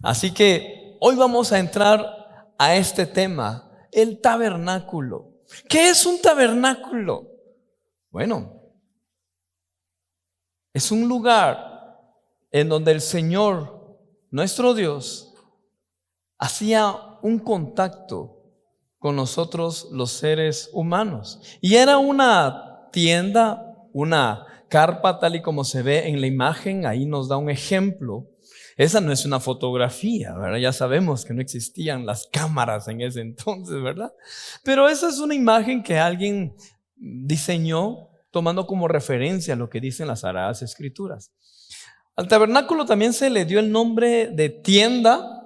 Así que hoy vamos a entrar a este tema, el tabernáculo. ¿Qué es un tabernáculo? Bueno, es un lugar en donde el Señor, nuestro Dios, hacía un contacto con nosotros los seres humanos. Y era una tienda, una carpa tal y como se ve en la imagen. Ahí nos da un ejemplo. Esa no es una fotografía, ¿verdad? Ya sabemos que no existían las cámaras en ese entonces, ¿verdad? Pero esa es una imagen que alguien diseñó tomando como referencia lo que dicen las Sagradas Escrituras. Al tabernáculo también se le dio el nombre de tienda,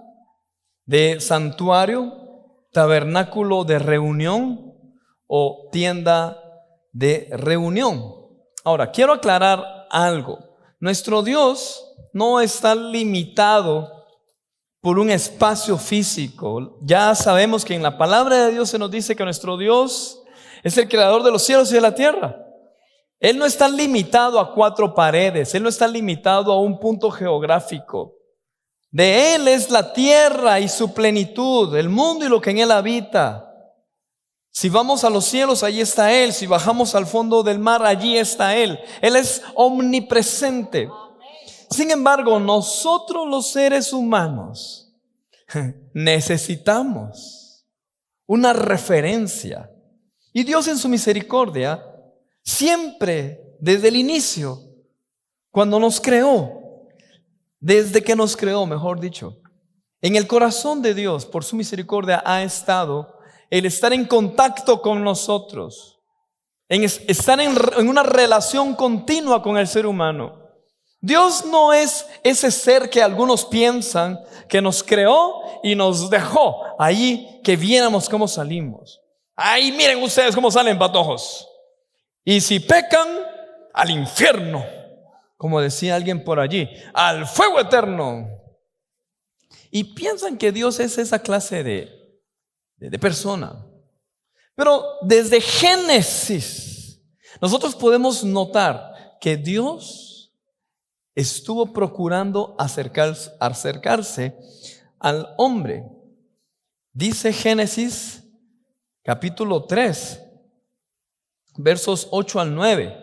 de santuario, tabernáculo de reunión o tienda de reunión. Ahora, quiero aclarar algo. Nuestro Dios no está limitado por un espacio físico. Ya sabemos que en la palabra de Dios se nos dice que nuestro Dios es el creador de los cielos y de la tierra. Él no está limitado a 4 paredes. Él no está limitado a un punto geográfico. De Él es la tierra y su plenitud, el mundo y lo que en Él habita. Si vamos a los cielos, allí está Él. Si bajamos al fondo del mar, allí está Él. Él es omnipresente. Sin embargo, nosotros los seres humanos necesitamos una referencia. Y Dios en su misericordia, siempre desde el inicio, cuando nos creó, desde que nos creó, mejor dicho, en el corazón de Dios, por su misericordia, ha estado el estar en contacto con nosotros, en estar en una relación continua con el ser humano. Dios no es ese ser que algunos piensan que nos creó y nos dejó ahí que viéramos cómo salimos. Ahí miren ustedes cómo salen, patojos. Y si pecan, al infierno. Como decía alguien por allí, al fuego eterno. Y piensan que Dios es esa clase de persona. Pero desde Génesis, nosotros podemos notar que Dios estuvo procurando acercarse al hombre. Dice Génesis capítulo 3, versos 8 al 9.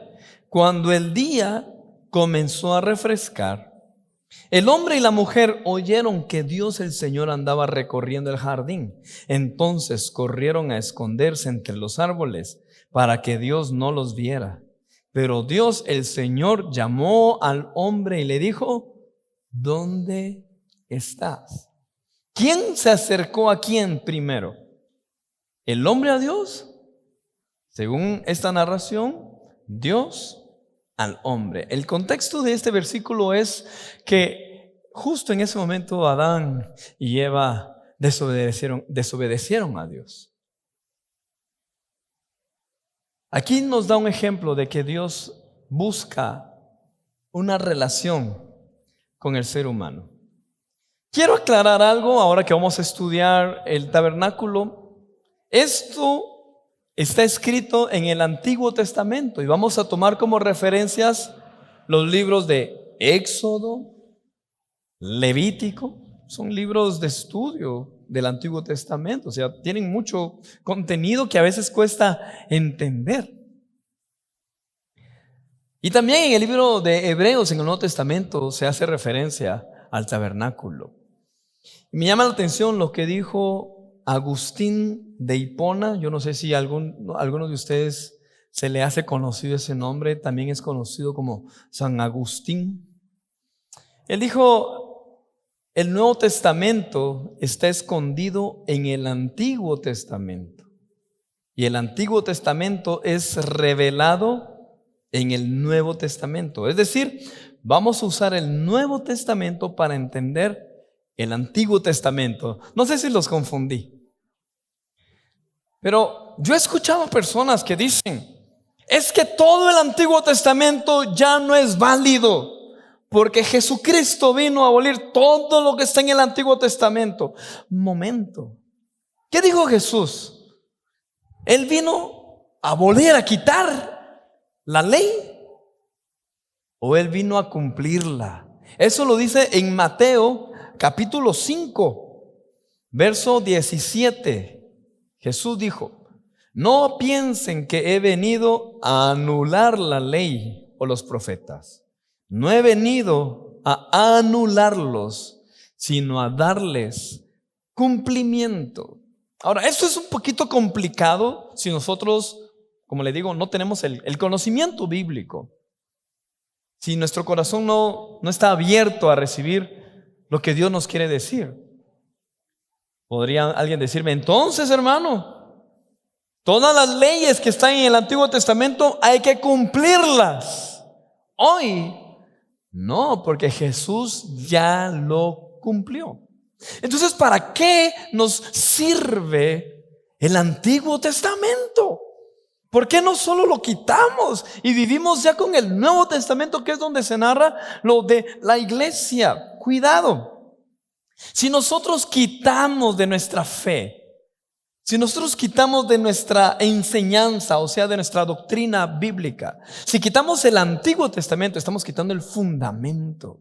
Cuando el día comenzó a refrescar, el hombre y la mujer oyeron que Dios el Señor andaba recorriendo el jardín. Entonces corrieron a esconderse entre los árboles para que Dios no los viera. Pero Dios el Señor llamó al hombre y le dijo: ¿dónde estás? ¿Quién se acercó a quién primero? ¿El hombre a Dios? Según esta narración, Dios al hombre. El contexto de este versículo es que justo en ese momento Adán y Eva desobedecieron a Dios. Aquí nos da un ejemplo de que Dios busca una relación con el ser humano. Quiero aclarar algo ahora que vamos a estudiar el tabernáculo. Esto está escrito en el Antiguo Testamento y vamos a tomar como referencias los libros de Éxodo, Levítico. Son libros de estudio del Antiguo Testamento, o sea, tienen mucho contenido que a veces cuesta entender. Y también en el libro de Hebreos, en el Nuevo Testamento, se hace referencia al tabernáculo. Y me llama la atención lo que dijo Agustín de Hipona. Yo no sé si a alguno de ustedes se le hace conocido ese nombre. También es conocido como San Agustín. Él dijo: el Nuevo Testamento está escondido en el Antiguo Testamento, y el Antiguo Testamento es revelado en el Nuevo Testamento. Es decir, vamos a usar el Nuevo Testamento para entender el Antiguo Testamento. No sé si los confundí, pero yo he escuchado personas que dicen: es que todo el Antiguo Testamento ya no es válido, porque Jesucristo vino a abolir todo lo que está en el Antiguo Testamento. Un momento, ¿qué dijo Jesús? Él vino a abolir, a quitar la ley, ¿o Él vino a cumplirla? Eso lo dice en Mateo capítulo 5, verso 17. Jesús dijo: no piensen que he venido a anular la ley o los profetas. No he venido a anularlos, sino a darles cumplimiento. Ahora, esto es un poquito complicado si nosotros, como le digo, no tenemos el conocimiento bíblico. Si nuestro corazón no está abierto a recibir lo que Dios nos quiere decir. Podría alguien decirme: entonces, hermano, todas las leyes que están en el Antiguo Testamento hay que cumplirlas. Hoy no, porque Jesús ya lo cumplió. Entonces, ¿para qué nos sirve el Antiguo Testamento? ¿Por qué no solo lo quitamos y vivimos ya con el Nuevo Testamento, que es donde se narra lo de la iglesia? Cuidado. Si nosotros quitamos de nuestra fe, si nosotros quitamos de nuestra enseñanza, o sea, de nuestra doctrina bíblica, si quitamos el Antiguo Testamento, estamos quitando el fundamento.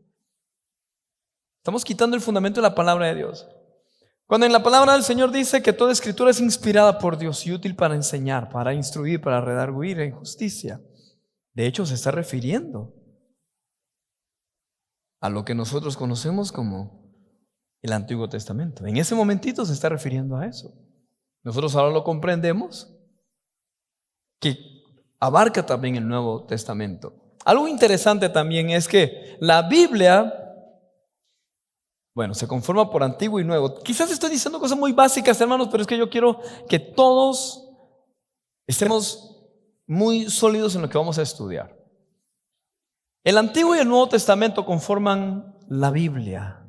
Estamos quitando el fundamento de la palabra de Dios. Cuando en la palabra del Señor dice que toda escritura es inspirada por Dios y útil para enseñar, para instruir, para redarguir en justicia, de hecho se está refiriendo a lo que nosotros conocemos como el Antiguo Testamento. En ese momentito se está refiriendo a eso. Nosotros ahora lo comprendemos, que abarca también el Nuevo Testamento. Algo interesante también es que la Biblia, bueno, se conforma por Antiguo y Nuevo. Quizás estoy diciendo cosas muy básicas, hermanos, pero es que yo quiero que todos estemos muy sólidos en lo que vamos a estudiar. El Antiguo y el Nuevo Testamento conforman la Biblia,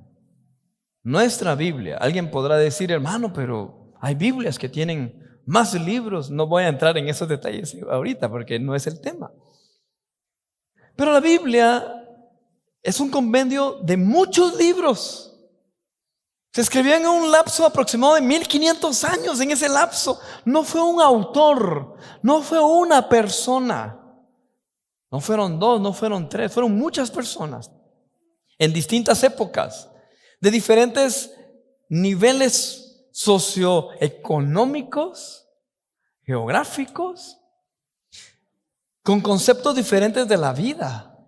nuestra Biblia. Alguien podrá decir: hermano, pero hay Biblias que tienen más libros. No voy a entrar en esos detalles ahorita porque no es el tema. Pero la Biblia es un compendio de muchos libros. Se escribió en un lapso aproximado de 1500 años. En ese lapso no fue un autor, no fue una persona, no fueron dos, no fueron tres, fueron muchas personas en distintas épocas, de diferentes niveles socioeconómicos, geográficos, con conceptos diferentes de la vida.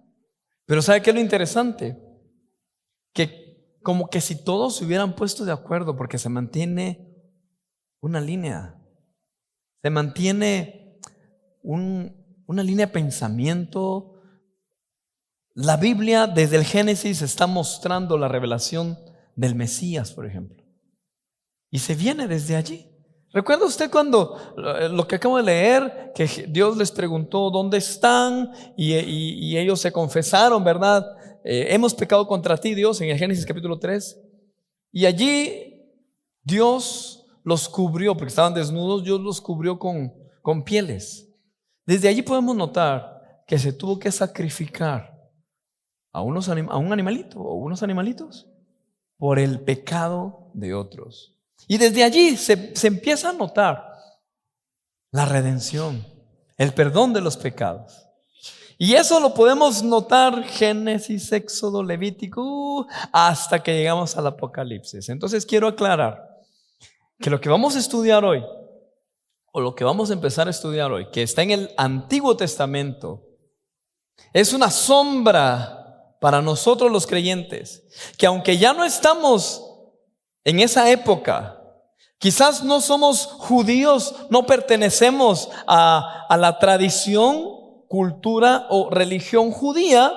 Pero ¿sabe qué es lo interesante? Que como que si todos se hubieran puesto de acuerdo, porque se mantiene una línea, se mantiene una línea de pensamiento. La Biblia desde el Génesis está mostrando la revelación del Mesías, por ejemplo, y se viene desde allí. ¿Recuerda usted cuando lo que acabo de leer, que Dios les preguntó dónde están y ellos se confesaron, ¿verdad? Hemos pecado contra ti, Dios, en el Génesis capítulo 3. Y allí Dios los cubrió, porque estaban desnudos. Dios los cubrió con pieles. Desde allí podemos notar que se tuvo que sacrificar a un animalito o unos animalitos por el pecado de otros. Y desde allí se empieza a notar la redención, el perdón de los pecados. Y eso lo podemos notar Génesis, Éxodo, Levítico, hasta que llegamos al Apocalipsis. Entonces quiero aclarar que lo que vamos a estudiar hoy, o lo que vamos a empezar a estudiar hoy, que está en el Antiguo Testamento, es una sombra para nosotros los creyentes, que aunque ya no estamos en esa época, quizás no somos judíos, no pertenecemos a la tradición, cultura o religión judía,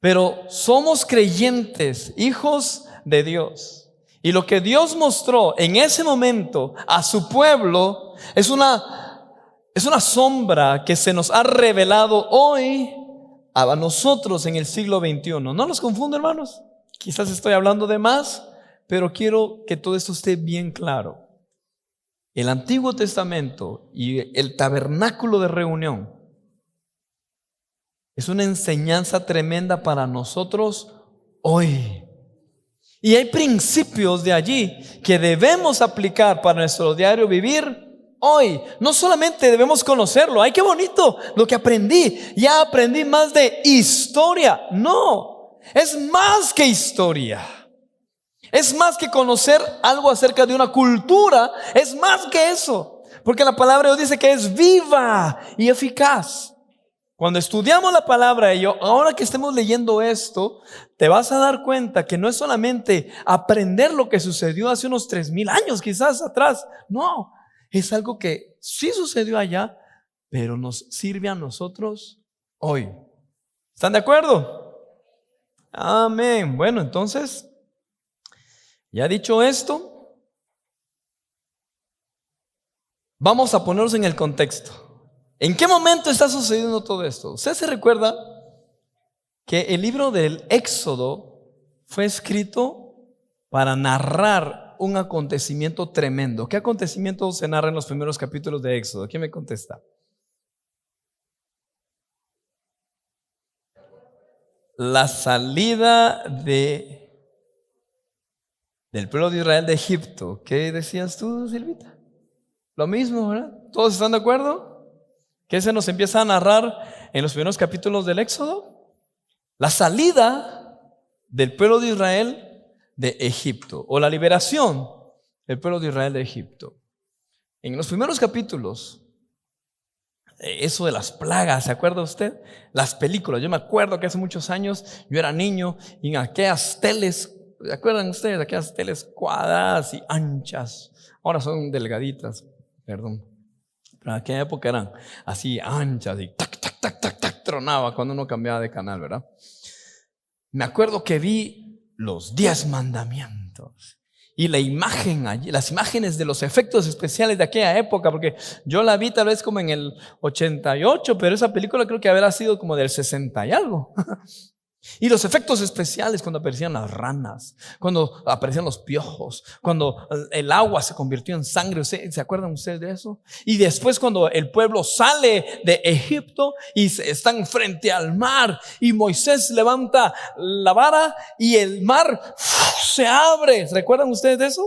pero somos creyentes, hijos de Dios. Y lo que Dios mostró en ese momento a su pueblo es una sombra que se nos ha revelado hoy a nosotros en el siglo XXI. No nos confunda, hermanos. Quizás estoy hablando de más, pero quiero que todo esto esté bien claro. El Antiguo Testamento y el tabernáculo de reunión es una enseñanza tremenda para nosotros hoy. Y hay principios de allí que debemos aplicar para nuestro diario vivir hoy. No solamente debemos conocerlo, ay, qué bonito lo que aprendí, ya aprendí más de historia. No, es más que historia. Es más que conocer algo acerca de una cultura, es más que eso. Porque la palabra de Dios dice que es viva y eficaz. Cuando estudiamos la palabra de Dios, ahora que estemos leyendo esto, te vas a dar cuenta que no es solamente aprender lo que sucedió hace unos 3000 años quizás atrás. No, es algo que sí sucedió allá, pero nos sirve a nosotros hoy. ¿Están de acuerdo? Amén. Bueno, entonces, ya dicho esto, vamos a ponernos en el contexto. ¿En qué momento está sucediendo todo esto? ¿Usted se recuerda que el libro del Éxodo fue escrito para narrar un acontecimiento tremendo? ¿Qué acontecimiento se narra en los primeros capítulos de Éxodo? ¿Quién me contesta? La salida del pueblo de Israel de Egipto. ¿Qué decías tú, Silvita? Lo mismo, ¿verdad? ¿Todos están de acuerdo? ¿Qué se nos empieza a narrar en los primeros capítulos del Éxodo? La salida del pueblo de Israel de Egipto, o la liberación del pueblo de Israel de Egipto. En los primeros capítulos, eso de las plagas, ¿se acuerda usted? Las películas, yo me acuerdo que hace muchos años yo era niño y en aquellas teles, ¿se acuerdan ustedes? Aquellas teles cuadradas y anchas, ahora son delgaditas, perdón. Pero en aquella época eran así anchas y tac, tac, tac, tac, tac, tronaba cuando uno cambiaba de canal, ¿verdad? Me acuerdo que vi los 10 mandamientos y la imagen allí, las imágenes de los efectos especiales de aquella época, porque yo la vi tal vez como en el 88, pero esa película creo que habrá sido como del 60 y algo. Y los efectos especiales cuando aparecían las ranas, cuando aparecían los piojos, cuando el agua se convirtió en sangre. ¿Se acuerdan ustedes de eso? Y después cuando el pueblo sale de Egipto y están frente al mar y Moisés levanta la vara y el mar se abre. ¿Se recuerdan ustedes de eso?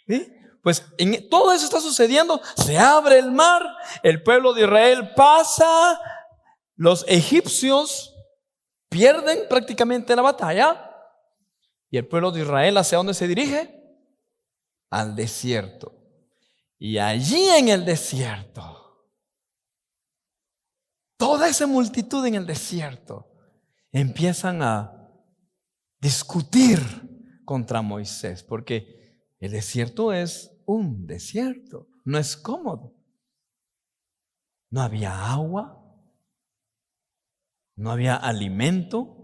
¿Sí? Pues todo eso está sucediendo. Se abre el mar, el pueblo de Israel pasa, los egipcios pierden prácticamente la batalla y el pueblo de Israel, ¿hacia dónde se dirige? Al desierto. Y allí en el desierto, toda esa multitud en el desierto empiezan a discutir contra Moisés, porque el desierto es un desierto, no es cómodo. No había agua, no había alimento.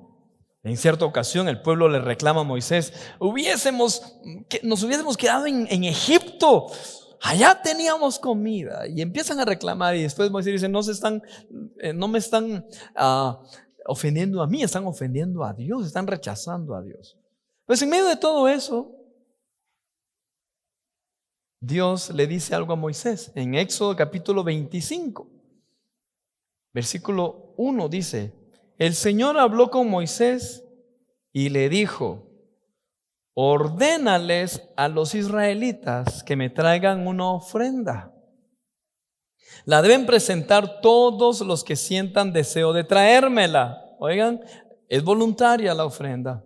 En cierta ocasión el pueblo le reclama a Moisés: nos hubiésemos quedado en Egipto, allá teníamos comida. Y empiezan a reclamar y después Moisés dice: no me están ofendiendo a mí, están ofendiendo a Dios, están rechazando a Dios. Pues en medio de todo eso, Dios le dice algo a Moisés. En Éxodo capítulo 25, versículo 1 dice: el Señor habló con Moisés y le dijo: ordénales a los israelitas que me traigan una ofrenda. La deben presentar todos los que sientan deseo de traérmela. Oigan, es voluntaria la ofrenda.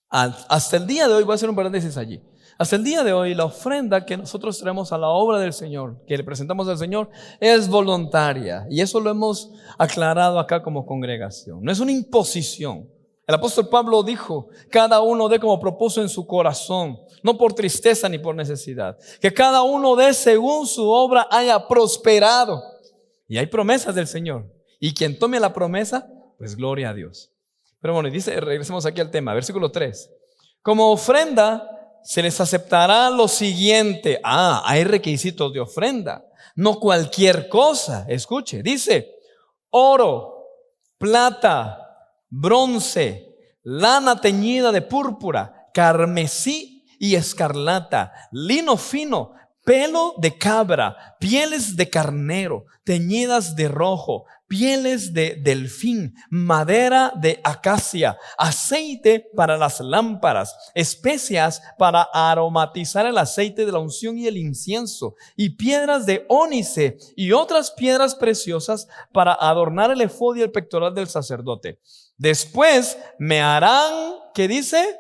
Hasta el día de hoy, voy a hacer un paréntesis allí. Hasta el día de hoy, la ofrenda que nosotros traemos a la obra del Señor, que le presentamos al Señor, es voluntaria. Y eso lo hemos aclarado acá como congregación. No es una imposición. El apóstol Pablo dijo: cada uno dé como propuso en su corazón, no por tristeza ni por necesidad. Que cada uno dé según su obra haya prosperado. Y hay promesas del Señor. Y quien tome la promesa, pues gloria a Dios. Pero bueno, dice, regresemos aquí al tema, versículo 3. Como ofrenda se les aceptará lo siguiente. Hay requisitos de ofrenda, no cualquier cosa. Escuche, dice: oro, plata, bronce, lana teñida de púrpura, carmesí y escarlata, lino fino, pelo de cabra, pieles de carnero, teñidas de rojo, pieles de delfín, madera de acacia, aceite para las lámparas, especias para aromatizar el aceite de la unción y el incienso, y piedras de ónice y otras piedras preciosas para adornar el efod y el pectoral del sacerdote. Después me harán, ¿qué dice?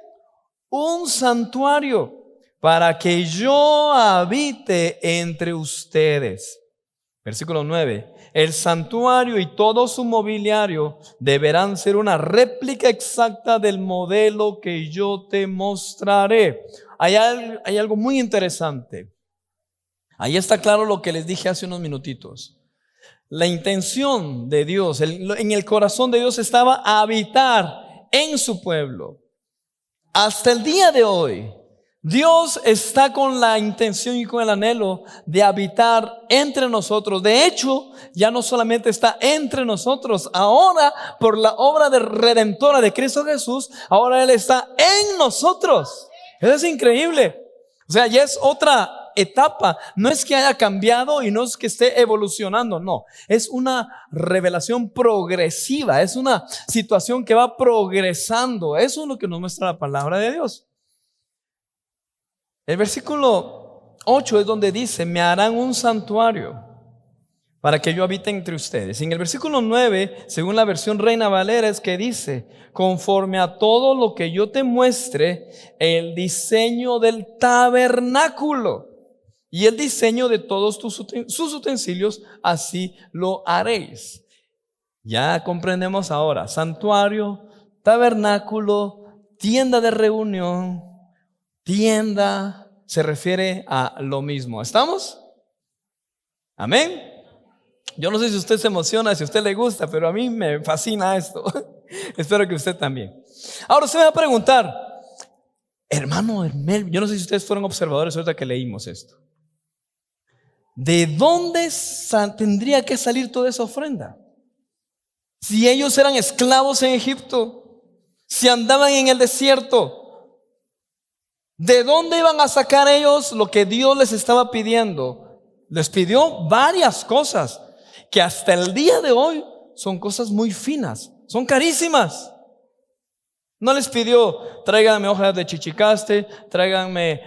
Un santuario para que yo habite entre ustedes. Versículo 9. El santuario y todo su mobiliario deberán ser una réplica exacta del modelo que yo te mostraré. Hay algo muy interesante. Ahí está claro lo que les dije hace unos minutitos. La intención de Dios, en el corazón de Dios estaba habitar en su pueblo. Hasta el día de hoy, Dios está con la intención y con el anhelo de habitar entre nosotros. De hecho, ya no solamente está entre nosotros, ahora por la obra de redentora de Cristo Jesús, ahora Él está en nosotros. Eso es increíble. O sea, ya es otra etapa. No es que haya cambiado y no es que esté evolucionando, no. Es una revelación progresiva, es una situación que va progresando. Eso es lo que nos muestra la palabra de Dios. El versículo 8 es donde dice: me harán un santuario para que yo habite entre ustedes. Y en el versículo 9, según la versión Reina Valera, es que dice: conforme a todo lo que yo te muestre, el diseño del tabernáculo y el diseño de todos sus utensilios, así lo haréis. Ya comprendemos ahora: santuario, tabernáculo, tienda de reunión, tienda, se refiere a lo mismo. ¿Estamos? Amén. Yo no sé si usted se emociona, si a usted le gusta, pero a mí me fascina esto. Espero que usted también. Ahora usted me va a preguntar, hermano Melvin, yo no sé si ustedes fueron observadores ahorita que leímos esto. ¿De dónde tendría que salir toda esa ofrenda? Si ellos eran esclavos en Egipto, si andaban en el desierto, ¿de dónde iban a sacar ellos lo que Dios les estaba pidiendo? Les pidió varias cosas que hasta el día de hoy son cosas muy finas, son carísimas. No les pidió: tráiganme hojas de chichicaste, tráiganme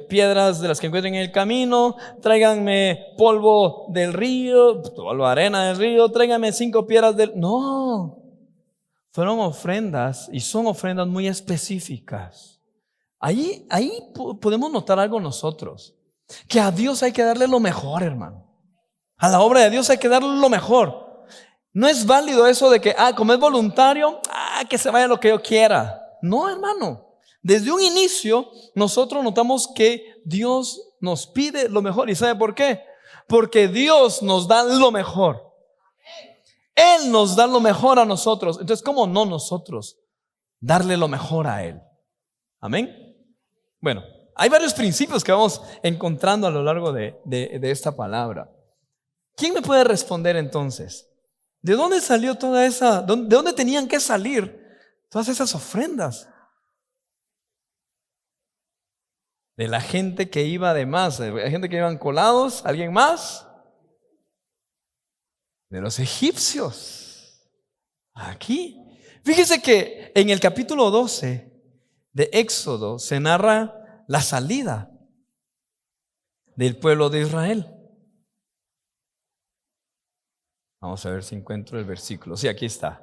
piedras de las que encuentren en el camino, tráiganme polvo del río, polvo, arena del río, tráiganme 5 piedras del... No, fueron ofrendas y son ofrendas muy específicas. Ahí podemos notar algo nosotros, que a Dios hay que darle lo mejor, hermano. A la obra de Dios hay que darle lo mejor. No es válido eso de que, como es voluntario, que se vaya lo que yo quiera. No, hermano. Desde un inicio nosotros notamos que Dios nos pide lo mejor. ¿Y sabe por qué? Porque Dios nos da lo mejor. Él nos da lo mejor a nosotros. Entonces, ¿cómo no nosotros darle lo mejor a Él? Amén. Bueno, hay varios principios que vamos encontrando a lo largo de esta palabra. ¿Quién me puede responder entonces? ¿De dónde salió toda esa? ¿De dónde tenían que salir todas esas ofrendas? De la gente que iba de más, de la gente que iban colados. ¿Alguien más? De los egipcios. Aquí. Fíjese que en el capítulo 12 de Éxodo se narra la salida del pueblo de Israel. Vamos a ver si encuentro el versículo. Sí, aquí está.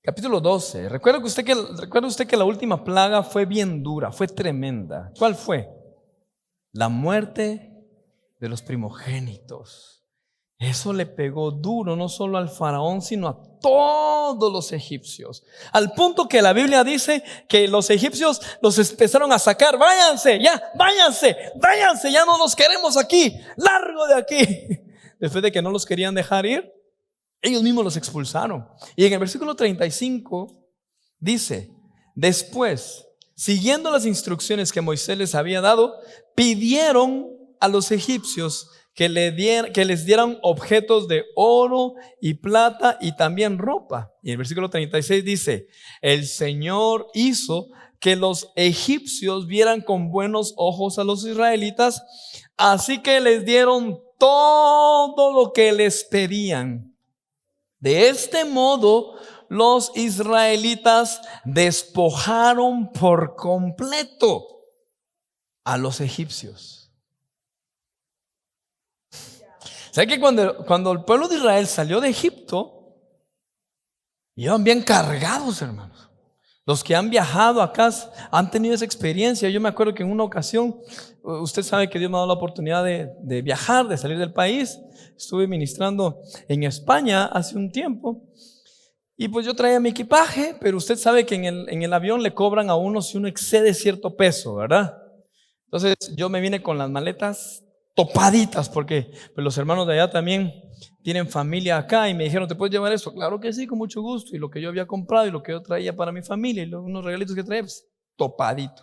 Capítulo 12. ¿Recuerda usted que la última plaga fue bien dura, fue tremenda? ¿Cuál fue? La muerte de los primogénitos. Eso le pegó duro no solo al faraón, sino a todos los egipcios. Al punto que la Biblia dice que los egipcios los empezaron a sacar. Váyanse, ya no los queremos aquí, largo de aquí. Después de que no los querían dejar ir, ellos mismos los expulsaron. Y en el versículo 35 dice: después, siguiendo las instrucciones que Moisés les había dado, pidieron a los egipcios que les dieran objetos de oro y plata y también ropa. Y el versículo 36 dice: el Señor hizo que los egipcios vieran con buenos ojos a los israelitas, así que les dieron todo lo que les pedían. De este modo, los israelitas despojaron por completo a los egipcios. ¿Sabe que cuando el pueblo de Israel salió de Egipto, iban bien cargados, hermanos? Los que han viajado acá han tenido esa experiencia. Yo me acuerdo que en una ocasión, usted sabe que Dios me ha dado la oportunidad de viajar, de salir del país. Estuve ministrando en España hace un tiempo. Y pues yo traía mi equipaje, pero usted sabe que en el avión le cobran a uno si uno excede cierto peso, ¿verdad? Entonces yo me vine con las maletas topaditas, porque pues, los hermanos de allá también tienen familia acá y me dijeron: ¿te puedes llevar esto? Claro que sí, con mucho gusto. Y lo que yo había comprado y lo que yo traía para mi familia y unos regalitos que traía, pues, topadito.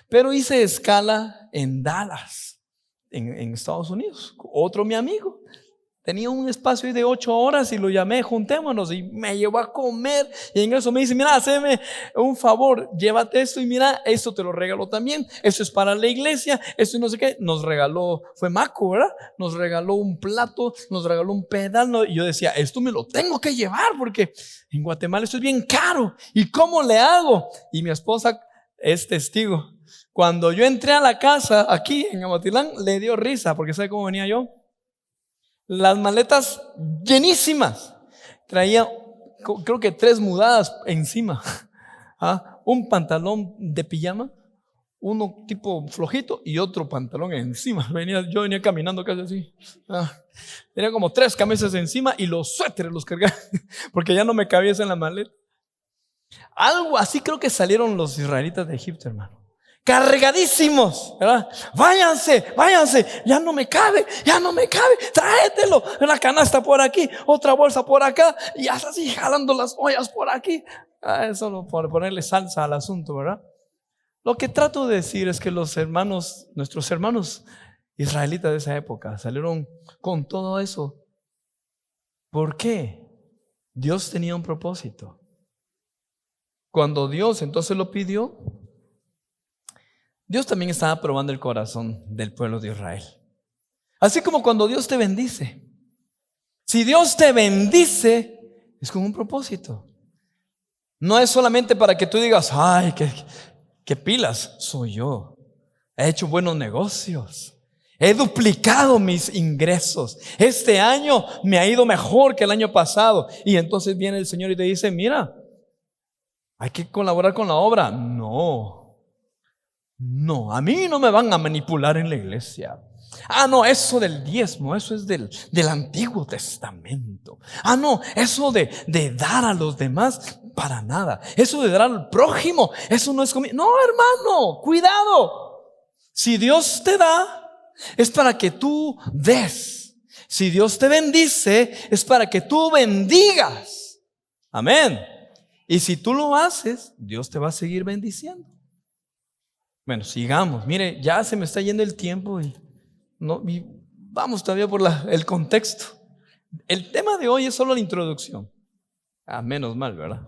Pero hice escala en Dallas, en Estados Unidos. Otro mi amigo tenía un espacio ahí de 8 horas y lo llamé: juntémonos, y me llevó a comer. Y en eso me dice: mira, hazme un favor, llévate esto, y mira, esto te lo regalo también, esto es para la iglesia, esto y no sé qué. Nos regaló, fue Maco, ¿verdad? Nos regaló un plato, nos regaló un pedal, y yo decía: esto me lo tengo que llevar porque en Guatemala esto es bien caro, ¿y cómo le hago? Y mi esposa es testigo. Cuando yo entré a la casa aquí en Amatilán, le dio risa, porque ¿sabe cómo venía yo? Las maletas llenísimas. Traía, creo que 3 mudadas encima. Un pantalón de pijama, uno tipo flojito y otro pantalón encima. Yo venía caminando casi así. Tenía como 3 camisas encima y los suéteres los cargaba porque ya no me cabía eso en la maleta. Algo así creo que salieron los israelitas de Egipto, hermano. Cargadísimos, ¿verdad? Váyanse, ya no me cabe, tráetelo, una canasta por aquí, otra bolsa por acá, y así jalando las ollas por aquí. Eso por ponerle salsa al asunto, ¿verdad? Lo que trato de decir es que nuestros hermanos israelitas de esa época salieron con todo eso. ¿Por qué? Dios tenía un propósito. Cuando Dios entonces lo pidió, Dios también estaba probando el corazón del pueblo de Israel. Así como cuando Dios te bendice. Si Dios te bendice, es con un propósito. No es solamente para que tú digas: ay, qué pilas, soy yo. He hecho buenos negocios. He duplicado mis ingresos. Este año me ha ido mejor que el año pasado. Y entonces viene el Señor y te dice: mira, hay que colaborar con la obra. No, a mí no me van a manipular en la iglesia. No, eso del diezmo, eso es del Antiguo Testamento. No, eso de dar a los demás, para nada. Eso de dar al prójimo, eso no es conmigo. No, hermano, cuidado. Si Dios te da, es para que tú des. Si Dios te bendice, es para que tú bendigas. Amén. Y si tú lo haces, Dios te va a seguir bendiciendo. Bueno, sigamos. Mire, ya se me está yendo el tiempo y vamos todavía por el contexto. El tema de hoy es solo la introducción. Menos mal, ¿verdad?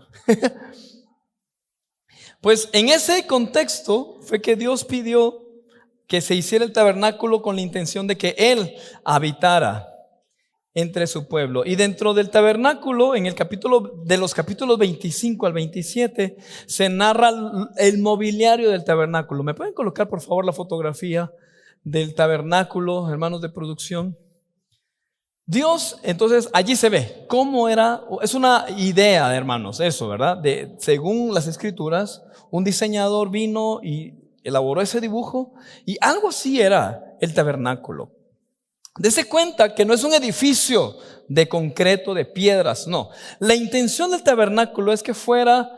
Pues en ese contexto fue que Dios pidió que se hiciera el tabernáculo con la intención de que Él habitara entre su pueblo. Y dentro del tabernáculo, en de los capítulos 25 al 27, se narra el mobiliario del tabernáculo. ¿Me pueden colocar por favor la fotografía del tabernáculo, hermanos de producción? Dios, entonces allí se ve cómo era. Es una idea, hermanos, eso, ¿verdad? Según las escrituras, un diseñador vino y elaboró ese dibujo, y algo así era el tabernáculo. Dese cuenta que no es un edificio de concreto, de piedras, no. La intención del tabernáculo es que fuera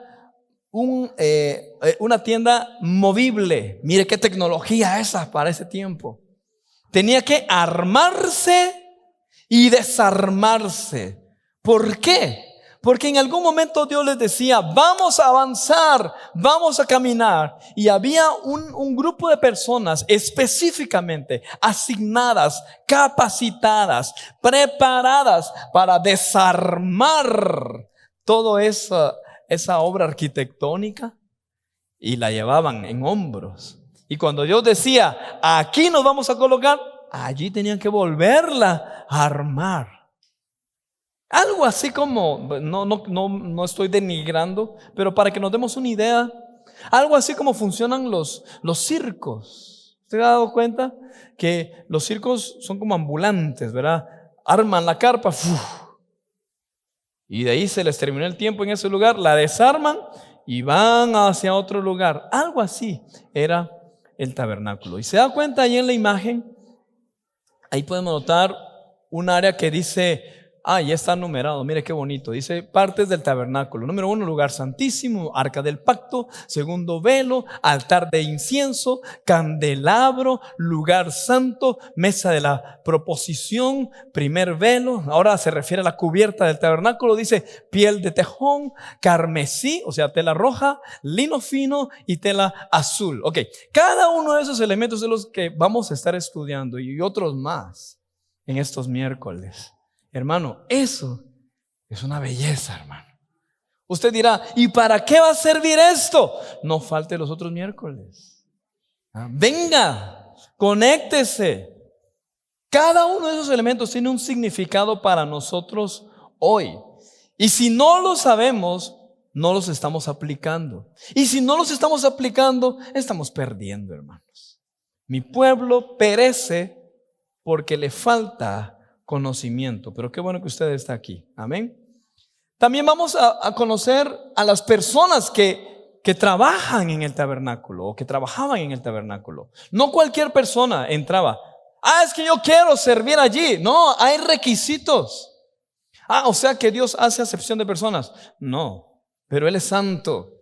una tienda movible. Mire qué tecnología esa para ese tiempo. Tenía que armarse y desarmarse. ¿Por qué? Porque en algún momento Dios les decía, vamos a avanzar, vamos a caminar. Y había un grupo de personas específicamente asignadas, capacitadas, preparadas para desarmar toda esa obra arquitectónica y la llevaban en hombros. Y cuando Dios decía, aquí nos vamos a colocar, allí tenían que volverla a armar. Algo así como, no estoy denigrando, pero para que nos demos una idea, algo así como funcionan los circos. ¿Usted ha dado cuenta que los circos son como ambulantes, verdad? Arman la carpa, y de ahí se les terminó el tiempo en ese lugar, la desarman y van hacia otro lugar. Algo así era el tabernáculo. Y se da cuenta ahí en la imagen, ahí podemos notar un área que dice, ya está numerado, mire qué bonito, dice partes del tabernáculo. Número 1, lugar santísimo, arca del pacto. Segundo, velo, altar de incienso, candelabro, lugar santo, mesa de la proposición, primer velo. Ahora se refiere a la cubierta del tabernáculo, dice piel de tejón, carmesí, o sea tela roja, lino fino y tela azul. Ok, cada uno de esos elementos de los que vamos a estar estudiando y otros más en estos miércoles. Hermano, eso es una belleza, hermano. Usted dirá, ¿y para qué va a servir esto? No falte los otros miércoles. Venga, conéctese. Cada uno de esos elementos tiene un significado para nosotros hoy. Y si no lo sabemos, no los estamos aplicando. Y si no los estamos aplicando, estamos perdiendo, hermanos. Mi pueblo perece porque le falta conocimiento, pero qué bueno que usted está aquí, amén. También vamos a conocer a las personas que trabajan en el tabernáculo o que trabajaban en el tabernáculo. No cualquier persona entraba. Es que yo quiero servir allí. No, hay requisitos. O sea que Dios hace acepción de personas. No, pero Él es santo.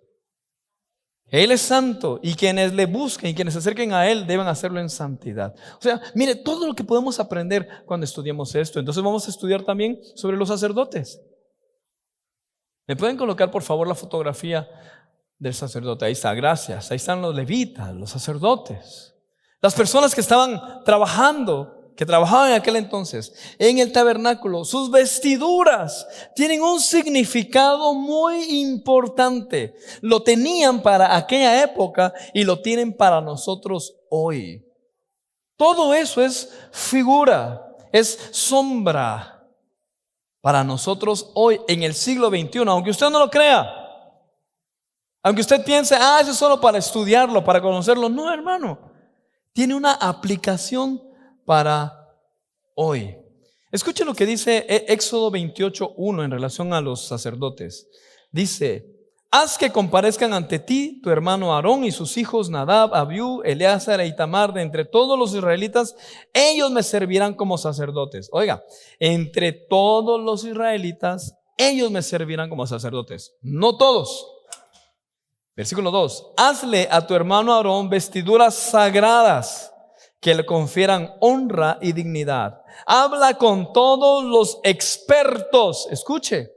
Él es santo y quienes le busquen y quienes se acerquen a Él deben hacerlo en santidad. O sea, mire todo lo que podemos aprender cuando estudiamos esto. Entonces vamos a estudiar también sobre los sacerdotes. ¿Me pueden colocar por favor la fotografía del sacerdote? Ahí está, gracias. Ahí están los levitas, los sacerdotes. Las personas que estaban trabajando, que trabajaban en aquel entonces en el tabernáculo. Sus vestiduras tienen un significado muy importante. Lo tenían para aquella época y lo tienen para nosotros hoy. Todo eso es figura, es sombra para nosotros hoy en el siglo XXI, aunque usted no lo crea. Aunque usted piense, eso es solo para estudiarlo, para conocerlo. No, hermano, tiene una aplicación para hoy. Escuche lo que dice Éxodo 28:1 en relación a los sacerdotes. Dice, haz que comparezcan ante ti tu hermano Aarón y sus hijos Nadab, Abiú, Eleazar e Itamar de entre todos los israelitas. Ellos me servirán como sacerdotes. Oiga, entre todos los israelitas, ellos me servirán como sacerdotes. No todos. Versículo 2. Hazle a tu hermano Aarón vestiduras sagradas que le confieran honra y dignidad. Habla con todos los expertos. Escuche.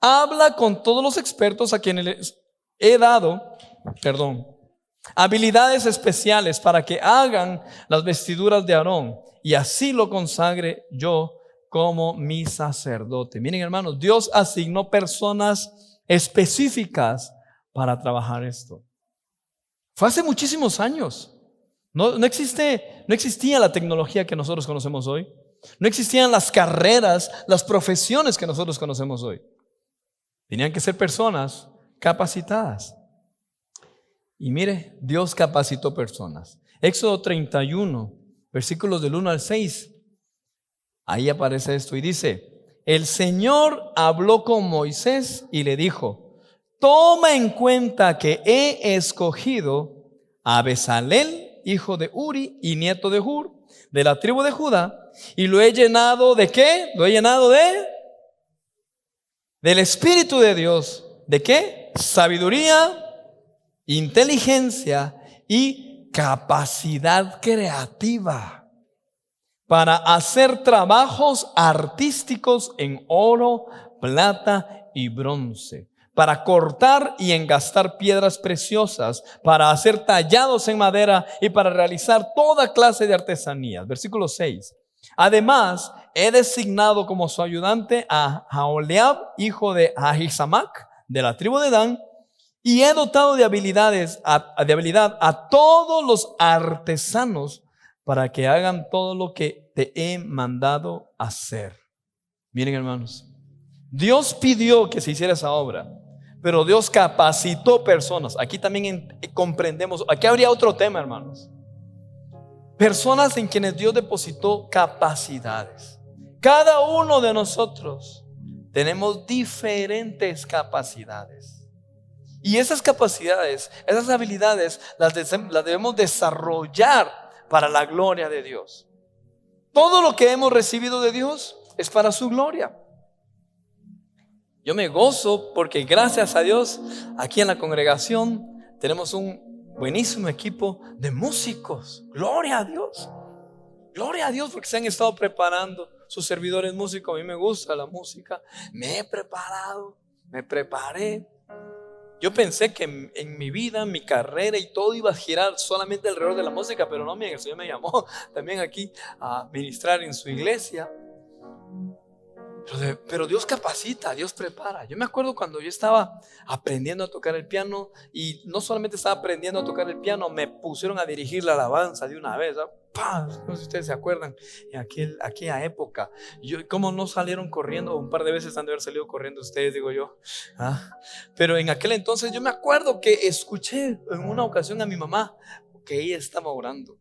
Habla con todos los expertos a quienes les he dado, habilidades especiales para que hagan las vestiduras de Aarón y así lo consagre yo como mi sacerdote. Miren, hermanos, Dios asignó personas específicas para trabajar esto. Fue hace muchísimos años. No existía la tecnología que nosotros conocemos hoy. No existían las carreras, las profesiones que nosotros conocemos hoy. Tenían que ser personas capacitadas. Y mire, Dios capacitó personas. Éxodo 31, versículos del 1 al 6. Ahí aparece esto y dice, el Señor habló con Moisés y le dijo, toma en cuenta que he escogido a Bezalel, hijo de Uri y nieto de Hur, de la tribu de Judá, y lo he llenado ¿de qué? Lo he llenado del Espíritu de Dios. ¿De qué? Sabiduría, inteligencia y capacidad creativa para hacer trabajos artísticos en oro, plata y bronce, para cortar y engastar piedras preciosas, para hacer tallados en madera y para realizar toda clase de artesanías. Versículo 6. Además, he designado como su ayudante a Aholiab, hijo de Ahisamac, de la tribu de Dan, y he dotado de habilidad a todos los artesanos para que hagan todo lo que te he mandado hacer. Miren, hermanos, Dios pidió que se hiciera esa obra, pero Dios capacitó personas. Aquí también comprendemos, aquí habría otro tema, hermanos. Personas en quienes Dios depositó capacidades. Cada uno de nosotros tenemos diferentes capacidades. Y esas capacidades, esas habilidades, las debemos desarrollar para la gloria de Dios. Todo lo que hemos recibido de Dios es para su gloria. Yo me gozo porque gracias a Dios aquí en la congregación tenemos un buenísimo equipo de músicos. Gloria a Dios. Gloria a Dios porque se han estado preparando. Su servidor es músico, a mí me gusta la música. Me he preparado, me preparé. Yo pensé que en mi vida, en mi carrera y todo iba a girar solamente alrededor de la música, pero no, miren, el Señor me llamó también aquí a ministrar en su iglesia. Pero Dios capacita, Dios prepara. Yo me acuerdo cuando yo estaba aprendiendo a tocar el piano, y no solamente estaba aprendiendo a tocar el piano, me pusieron a dirigir la alabanza de una vez. ¡Pam! No sé si ustedes se acuerdan, en aquella época, ¿cómo no salieron corriendo? Un par de veces han de haber salido corriendo ustedes, digo yo. Pero en aquel entonces yo me acuerdo que escuché en una ocasión a mi mamá que ella estaba orando,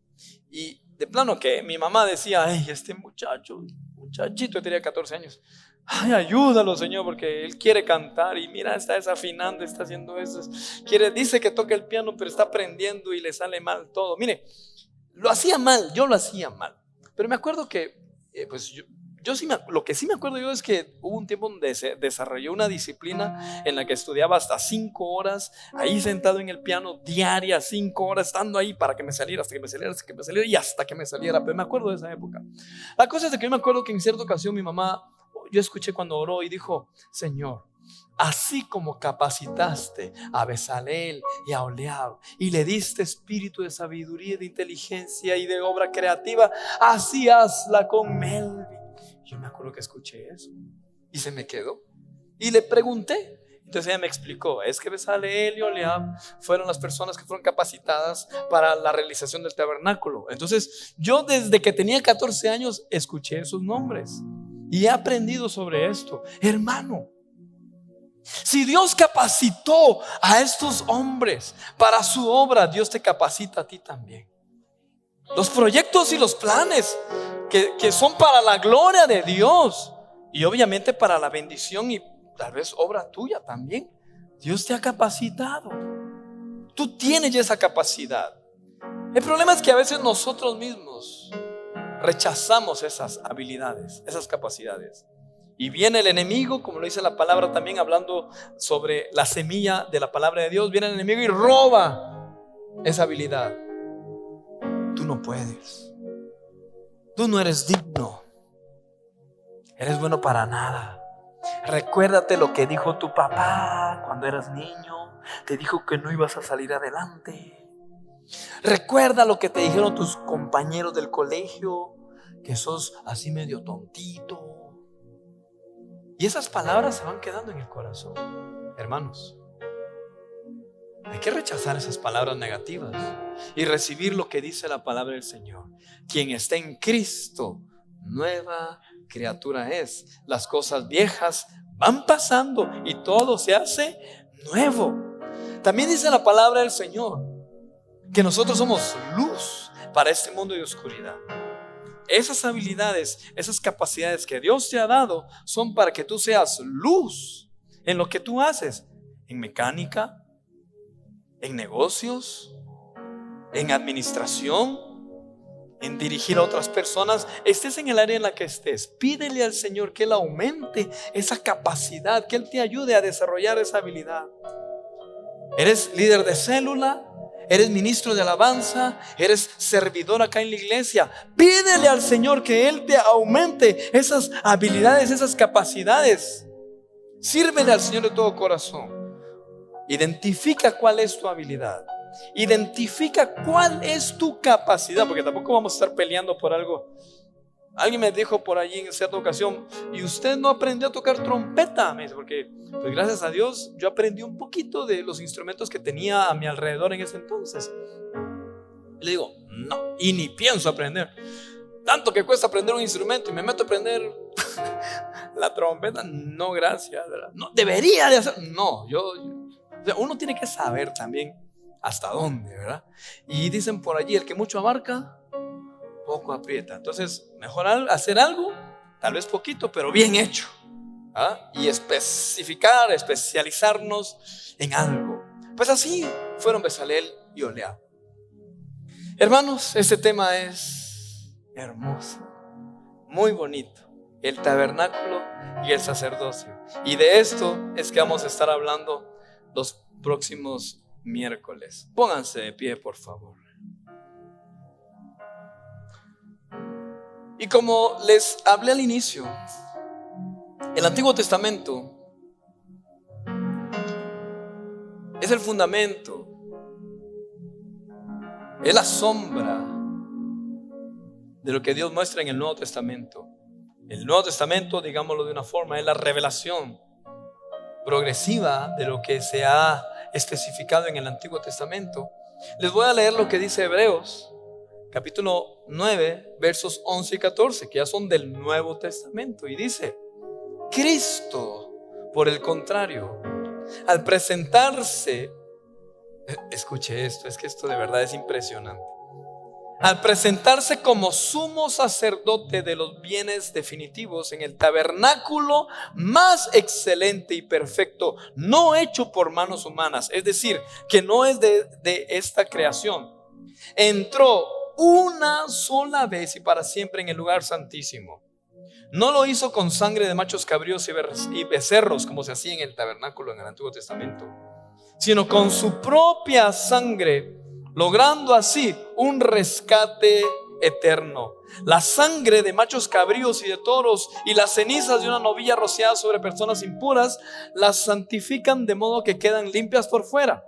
y de plano que mi mamá decía: ay, este muchachito tenía 14 años, ay, ayúdalo, Señor, porque él quiere cantar y mira, está desafinando, está haciendo eso, dice que toca el piano, pero está aprendiendo y le sale mal todo. Mire, lo hacía mal, yo lo hacía mal, pero me acuerdo que pues yo sí lo que sí me acuerdo yo es que hubo un tiempo donde se desarrolló una disciplina en la que estudiaba hasta 5 horas ahí sentado en el piano, diarias 5 horas, estando ahí para que me saliera, hasta que me saliera, y hasta que me saliera. Pero me acuerdo de esa época. La cosa es de que yo me acuerdo que en cierta ocasión mi mamá, yo escuché cuando oró y dijo: Señor, así como capacitaste a Bezalel y a Oholiab y le diste espíritu de sabiduría, de inteligencia y de obra creativa, así hazla con Melvin. Yo me acuerdo que escuché eso y se me quedó, y le pregunté. Entonces ella me explicó: es que Bezalel y Oholiab fueron las personas que fueron capacitadas para la realización del tabernáculo. Entonces yo desde que tenía 14 años escuché esos nombres y he aprendido sobre esto. Hermano, si Dios capacitó a estos hombres para su obra, Dios te capacita a ti también. Los proyectos y los planes que son para la gloria de Dios y obviamente para la bendición y tal vez obra tuya también, Dios te ha capacitado. Tú tienes ya esa capacidad. El problema es que a veces nosotros mismos rechazamos esas habilidades, esas capacidades. Y viene el enemigo, como lo dice la palabra también, hablando sobre la semilla de la palabra de Dios. Viene el enemigo y roba esa habilidad. Tú no puedes. Tú no eres digno. Eres bueno para nada. Recuérdate lo que dijo tu papá cuando eras niño. Te dijo que no ibas a salir adelante. Recuerda lo que te dijeron tus compañeros del colegio, que sos así medio tontito. Y esas palabras se van quedando en el corazón. Hermanos, hay que rechazar esas palabras negativas y recibir lo que dice la palabra del Señor. Quien está en Cristo, nueva criatura es. Las cosas viejas van pasando y todo se hace nuevo. También dice la palabra del Señor que nosotros somos luz para este mundo de oscuridad. Esas habilidades, esas capacidades que Dios te ha dado son para que tú seas luz en lo que tú haces, en mecánica, en negocios, en administración, en dirigir a otras personas. Estés en el área en la que estés, pídele al Señor que Él aumente esa capacidad, que Él te ayude a desarrollar esa habilidad. Eres líder de célula, eres ministro de alabanza, eres servidor acá en la iglesia. Pídele al Señor que Él te aumente esas habilidades, esas capacidades. Sírvele al Señor de todo corazón. Identifica cuál es tu habilidad. Identifica cuál es tu capacidad, porque tampoco vamos a estar peleando por algo. Alguien me dijo por allí en cierta ocasión: ¿y usted no aprendió a tocar trompeta? Me dice, porque pues gracias a Dios yo aprendí un poquito de los instrumentos que tenía a mi alrededor en ese entonces. Y le digo, no, y ni pienso aprender. Tanto que cuesta aprender un instrumento y me meto a aprender la trompeta. No, gracias, ¿verdad? No, debería de hacer. No, o sea, uno tiene que saber también hasta dónde, ¿verdad? Y dicen por allí, el que mucho abarca, poco aprieta. Entonces, mejor hacer algo, tal vez poquito, pero bien hecho, ¿ah? Y especializarnos en algo. Pues así fueron Bezalel y Oholiab. Hermanos, este tema es hermoso, muy bonito. El tabernáculo y el sacerdocio. Y de esto es que vamos a estar hablando los próximos miércoles. Pónganse de pie, por favor. Y como les hablé al inicio, el Antiguo Testamento es el fundamento, es la sombra de lo que Dios muestra en el Nuevo Testamento. El Nuevo Testamento, digámoslo de una forma, es la revelación progresiva de lo que se ha especificado en el Antiguo Testamento. Les voy a leer lo que dice Hebreos capítulo 9 versos 11 y 14, que ya son del Nuevo Testamento, y dice: Cristo, por el contrario, al presentarse, escuche esto, es que esto de verdad es impresionante. Al presentarse como sumo sacerdote de los bienes definitivos en el tabernáculo más excelente y perfecto, no hecho por manos humanas, es decir, que no es de esta creación, entró una sola vez y para siempre en el lugar santísimo. No lo hizo con sangre de machos cabríos y becerros, como se hacía en el tabernáculo en el Antiguo Testamento, sino con su propia sangre, logrando así un rescate eterno. La sangre de machos cabríos y de toros y las cenizas de una novilla rociada sobre personas impuras las santifican de modo que quedan limpias por fuera.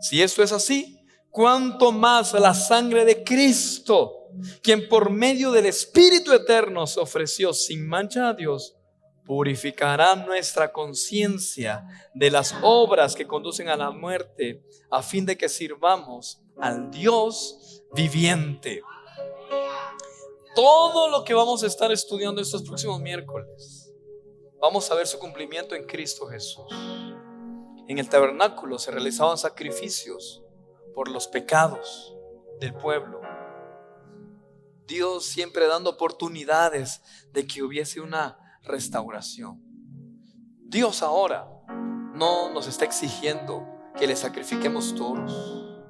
Si esto es así, cuánto más la sangre de Cristo, quien por medio del Espíritu eterno se ofreció sin mancha a Dios, purificará nuestra conciencia de las obras que conducen a la muerte, a fin de que sirvamos al Dios viviente. Todo lo que vamos a estar estudiando estos próximos miércoles, vamos a ver su cumplimiento en Cristo Jesús. En el tabernáculo se realizaban sacrificios por los pecados del pueblo, Dios siempre dando oportunidades de que hubiese una restauración. Dios ahora no nos está exigiendo que le sacrifiquemos toros,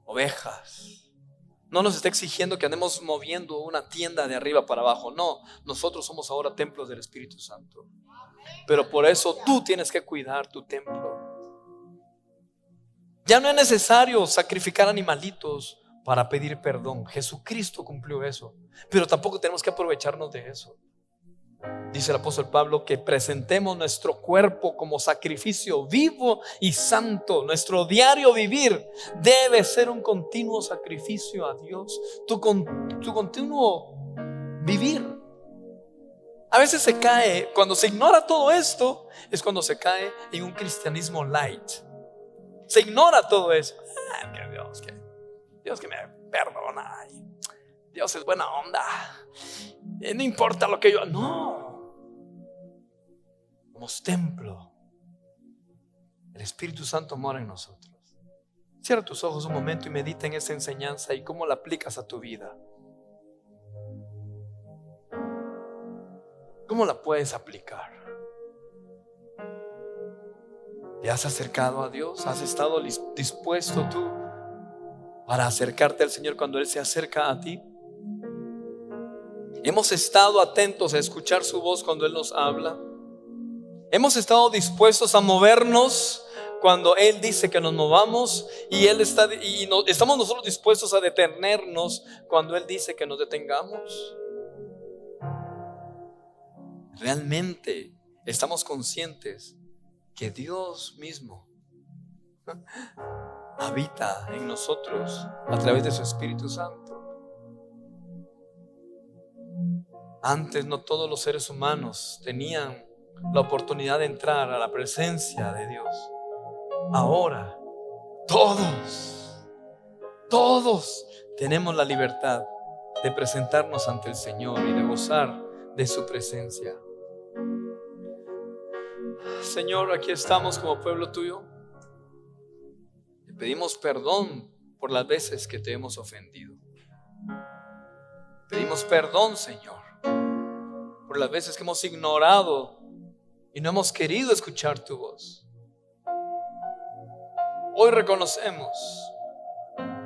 ovejas. No nos está exigiendo que andemos moviendo una tienda de arriba para abajo. No, nosotros somos ahora templos del Espíritu Santo. Pero por eso tú tienes que cuidar tu templo. Ya no es necesario sacrificar animalitos para pedir perdón. Jesucristo cumplió eso. Pero tampoco tenemos que aprovecharnos de eso. Dice el apóstol Pablo que presentemos nuestro cuerpo como sacrificio vivo y santo. Nuestro diario vivir debe ser un continuo sacrificio a Dios. Tu continuo vivir. A veces se cae, cuando se ignora todo esto, es cuando se cae en un cristianismo light. Se ignora todo eso. Dios que me perdona. Dios es buena onda. No importa lo que yo. No. Somos templo. El Espíritu Santo mora en nosotros. Cierra tus ojos un momento y medita en esta enseñanza y cómo la aplicas a tu vida. ¿Cómo la puedes aplicar? ¿Te has acercado a Dios? ¿Has estado dispuesto tú para acercarte al Señor cuando Él se acerca a ti? ¿Hemos estado atentos a escuchar su voz cuando Él nos habla? ¿Hemos estado dispuestos a movernos cuando Él dice que nos movamos? ¿Estamos nosotros dispuestos a detenernos cuando Él dice que nos detengamos? Realmente estamos conscientes que Dios mismo habita en nosotros a través de su Espíritu Santo. Antes no todos los seres humanos tenían la oportunidad de entrar a la presencia de Dios. Ahora todos tenemos la libertad de presentarnos ante el Señor y de gozar de su presencia. Señor, aquí estamos como pueblo tuyo. Te pedimos perdón por las veces que te hemos ofendido. Pedimos perdón, Señor, por las veces que hemos ignorado y no hemos querido escuchar tu voz. Hoy reconocemos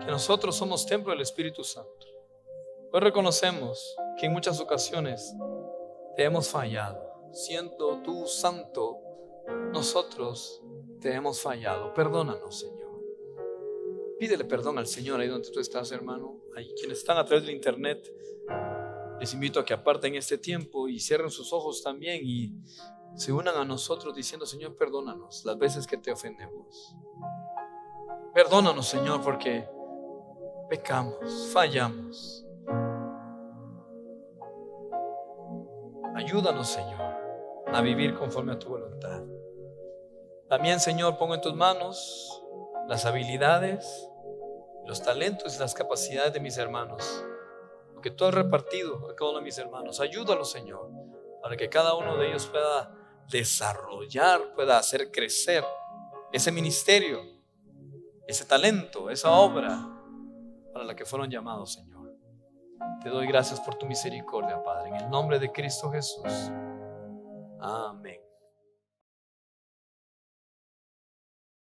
que nosotros somos templo del Espíritu Santo. Hoy reconocemos que en muchas ocasiones te hemos fallado. Siendo tú santo, nosotros te hemos fallado. Perdónanos, Señor. Pídele perdón al Señor ahí donde tú estás, hermano. Ahí quienes están a través del internet, les invito a que aparten este tiempo y cierren sus ojos también y se unan a nosotros diciendo: Señor, perdónanos las veces que te ofendemos. Perdónanos, Señor, porque pecamos, fallamos. Ayúdanos, Señor, a vivir conforme a tu voluntad. También, Señor, pongo en tus manos las habilidades, los talentos y las capacidades de mis hermanos, lo que tú has repartido a cada uno de mis hermanos. Ayúdalos, Señor, para que cada uno de ellos pueda desarrollar, pueda hacer crecer ese ministerio, ese talento, esa obra para la que fueron llamados, Señor. Te doy gracias por tu misericordia, Padre, en el nombre de Cristo Jesús. Amén.